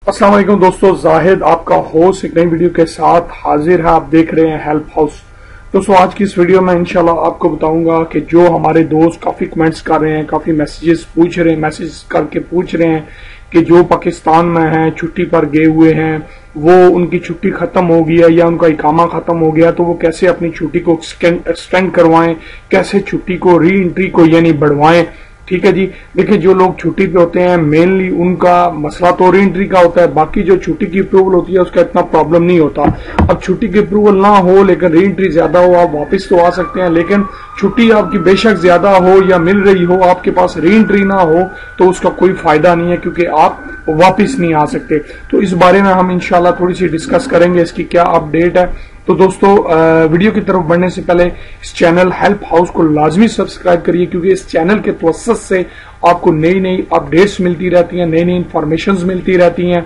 अस्सलाम वालेकुम दोस्तों, जाहिद आपका होस्ट एक नई वीडियो के साथ हाजिर है। आप देख रहे हैं हेल्प हाउस। दोस्तों आज की इस वीडियो में इंशाल्लाह आपको बताऊंगा कि जो हमारे दोस्त काफी कमेंट्स कर रहे हैं, काफी मैसेज करके पूछ रहे हैं कि जो पाकिस्तान में हैं, छुट्टी पर गए हुए हैं, वो उनकी छुट्टी खत्म हो गई है या उनका इकामा खत्म हो गया, तो वो कैसे अपनी छुट्टी को एक्सटेंड करवाएं, कैसे छुट्टी को री एंट्री को यानी बढ़वाएं। ठीक है जी। देखिए जो लोग छुट्टी पे होते हैं मेनली उनका मसला तो री एंट्री का होता है, बाकी जो छुट्टी की अप्रूवल होती है उसका इतना प्रॉब्लम नहीं होता। अब छुट्टी की अप्रूवल ना हो लेकिन री एंट्री ज्यादा हो, आप वापस तो आ सकते हैं, लेकिन छुट्टी आपकी बेशक ज्यादा हो या मिल रही हो, आपके पास री एंट्री ना हो तो उसका कोई फायदा नहीं है, क्योंकि आप वापिस नहीं आ सकते। तो इस बारे में हम इंशाल्लाह थोड़ी सी डिस्कस करेंगे, इसकी क्या अपडेट है। तो दोस्तों वीडियो की तरफ बढ़ने से पहले इस चैनल हेल्प हाउस को लाजमी सब्सक्राइब करिए, क्योंकि इस चैनल के तवस्सुत से आपको नई नई अपडेट्स मिलती रहती हैं, नई नई इंफॉर्मेशंस मिलती रहती हैं।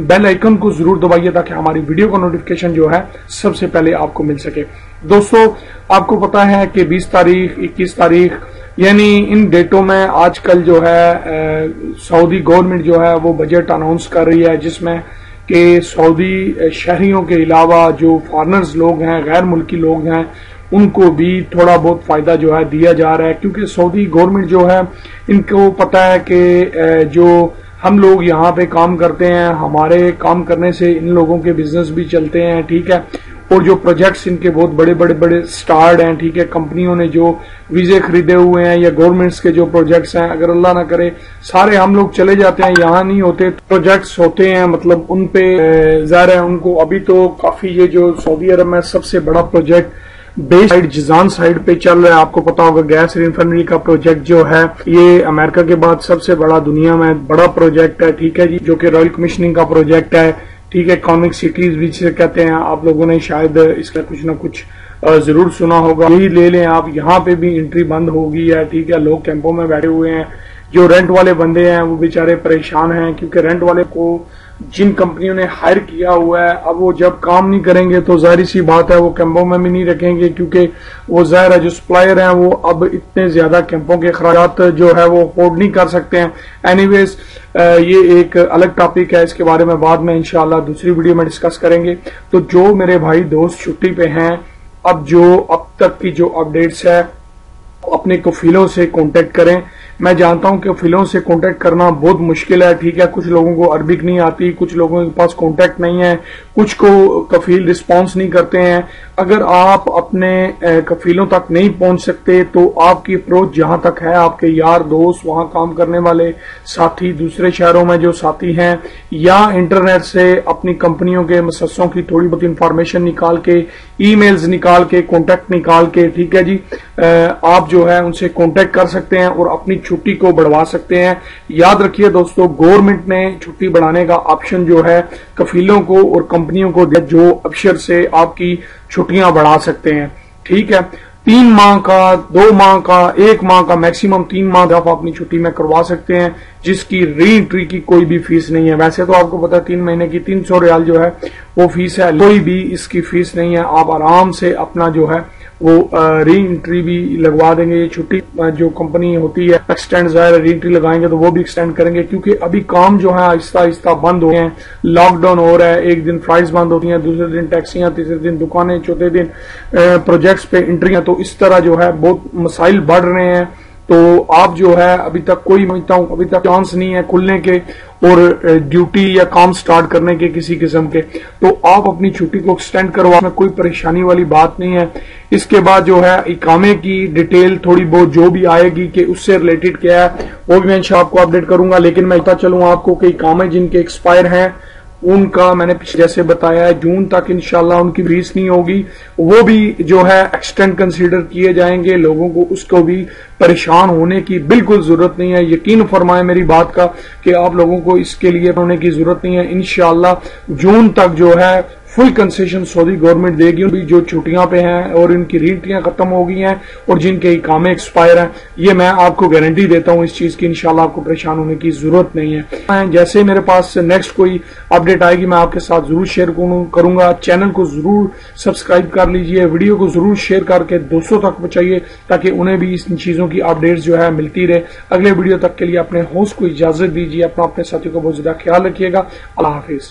बेल आइकन को जरूर दबाइए ताकि हमारी वीडियो का नोटिफिकेशन जो है सबसे पहले आपको मिल सके। दोस्तों आपको पता है कि 20 तारीख 21 तारीख यानी इन डेटों में आजकल जो है सऊदी गवर्नमेंट जो है वो बजट अनाउंस कर रही है, जिसमें कि सऊदी शहरियों के अलावा जो फॉरेनर्स लोग हैं, गैर मुल्की लोग हैं, उनको भी थोड़ा बहुत फायदा जो है दिया जा रहा है। क्योंकि सऊदी गवर्नमेंट जो है इनको पता है कि जो हम लोग यहाँ पे काम करते हैं, हमारे काम करने से इन लोगों के बिजनेस भी चलते हैं। ठीक है। और जो प्रोजेक्ट्स इनके बहुत बड़े स्टार्ट हैं, ठीक है, कंपनियों ने जो वीजे खरीदे हुए हैं या गवर्नमेंट्स के जो प्रोजेक्ट्स हैं, अगर अल्लाह ना करे सारे हम लोग चले जाते हैं, यहाँ नहीं होते, प्रोजेक्ट्स होते हैं, मतलब उन पे ज़ाहिर है उनको अभी तो काफी ये जो सऊदी अरब में सबसे बड़ा project base side Jizan side पे चल रहा है। आपको पता होगा गैस रिफाइनरी का प्रोजेक्ट जो है ये अमेरिका के बाद सबसे बड़ा दुनिया में बड़ा प्रोजेक्ट है। ठीक है जी, जो कि रॉयल कमीशनिंग का प्रोजेक्ट है। ठीक है, इकोनॉमिक सिटीज भी जिसे कहते हैं, आप लोगों ने शायद इसका कुछ ना कुछ जरूर सुना होगा। यही ले लें आप, यहाँ पे भी एंट्री बंद हो गई है। ठीक है, लोग कैंपों में बैठे हुए हैं। जो रेंट वाले बंदे हैं वो बेचारे परेशान हैं, क्योंकि रेंट वाले को जिन कंपनियों ने हायर किया हुआ है, अब वो जब काम नहीं करेंगे तो जाहिर सी बात है वो कैंपों में भी नहीं रखेंगे, क्योंकि वो जाहिर है जो सप्लायर हैं वो अब इतने ज्यादा कैंपों के खर्चात जो है वो अफोर्ड नहीं कर सकते हैं। एनीवेज ये एक अलग टॉपिक है, इसके बारे में बाद में इंशाल्लाह दूसरी वीडियो में डिस्कस करेंगे। तो जो मेरे भाई दोस्त छुट्टी पे हैं, अब तक की जो अपडेट्स है अपने कफीलों से कांटेक्ट करें। मैं जानता हूं कि कफीलों से कांटेक्ट करना बहुत मुश्किल है। ठीक है, कुछ लोगों को अरबिक नहीं आती, कुछ लोगों के पास कांटेक्ट नहीं है, कुछ को कफील रिस्पांस नहीं करते हैं। अगर आप अपने कफीलों तक नहीं पहुंच सकते तो आपकी अप्रोच जहां तक है, आपके यार दोस्त, वहां काम करने वाले साथी, दूसरे शहरों में जो साथी हैं, या इंटरनेट से अपनी कंपनियों के मुसस्सों की थोड़ी बहुत इंफॉर्मेशन निकाल के, ईमेल्स निकाल के, कॉन्टेक्ट निकाल के, ठीक है जी, आप जो है उनसे कांटेक्ट कर सकते हैं और अपनी छुट्टी को बढ़वा सकते हैं। याद रखिए दोस्तों, गवर्नमेंट ने छुट्टी बढ़ाने का ऑप्शन जो है कफीलों को और कंपनियों को दिया, जो अबशर से आपकी छुट्टियां बढ़ा सकते हैं। ठीक है, 3 माह का, 2 माह का, 1 माह का, मैक्सिमम 3 माह आप अपनी छुट्टी में करवा सकते हैं, जिसकी री एंट्री की कोई भी फीस नहीं है। वैसे तो आपको पता है 3 महीने की 300 रियाल जो है वो फीस है, कोई भी इसकी फीस नहीं है। आप आराम से अपना जो है वो री एंट्री भी लगवा देंगे। ये छुट्टी जो कंपनी होती है एक्सटेंड ज़ाहिर री एंट्री लगाएंगे तो वो भी एक्सटेंड करेंगे, क्योंकि अभी काम जो है आहिस्ता आहिस्ता बंद हो गए हैं। लॉकडाउन हो रहा है, एक दिन फ्लाइट्स बंद होती हैं, दूसरे दिन टैक्सियां, तीसरे दिन दुकानें, चौथे दिन प्रोजेक्ट्स पे एंट्रियां, तो इस तरह जो है बहुत मसाइल बढ़ रहे हैं। तो आप जो है अभी तक अभी तक चांस नहीं है खुलने के और ड्यूटी या काम स्टार्ट करने के किसी किस्म के, तो आप अपनी छुट्टी को एक्सटेंड करवा में कोई परेशानी वाली बात नहीं है। इसके बाद जो है इकामे की डिटेल थोड़ी बहुत जो भी आएगी कि उससे रिलेटेड क्या है वो भी मैं इंशाल्लाह आपको अपडेट करूंगा। लेकिन मैं बता चलूं आपको कि इकामे जिनके एक्सपायर हैं उनका मैंने जैसे बताया है जून तक इंशाल्लाह उनकी फीस नहीं होगी, वो भी जो है एक्सटेंड कंसीडर किए जाएंगे। लोगों को उसको भी परेशान होने की बिल्कुल जरूरत नहीं है। यकीन फरमाए मेरी बात का कि आप लोगों को इसके लिए होने की जरूरत नहीं है। इंशाल्लाह जून तक जो है फुल कंसेशन सऊदी गवर्नमेंट देगी। भी जो छुट्टियां पे हैं और इनकी रीटियां खत्म हो गई हैं और जिनके इकामे एक्सपायर हैं, ये मैं आपको गारंटी देता हूं इस चीज की, इंशाल्लाह आपको परेशान होने की जरूरत नहीं है। जैसे मेरे पास नेक्स्ट कोई अपडेट आएगी मैं आपके साथ जरूर शेयर करूंगा। चैनल को जरूर सब्सक्राइब कर लीजिए, वीडियो को जरूर शेयर करके दोस्तों तक पहुंचाइए ताकि उन्हें भी इन चीजों की अपडेट्स जो है मिलती रहे। अगले वीडियो तक के लिए अपने होस्ट को इजाजत दीजिए। अपने साथियों का बहुत ज्यादा ख्याल रखिएगा। अल्लाह हाफिज।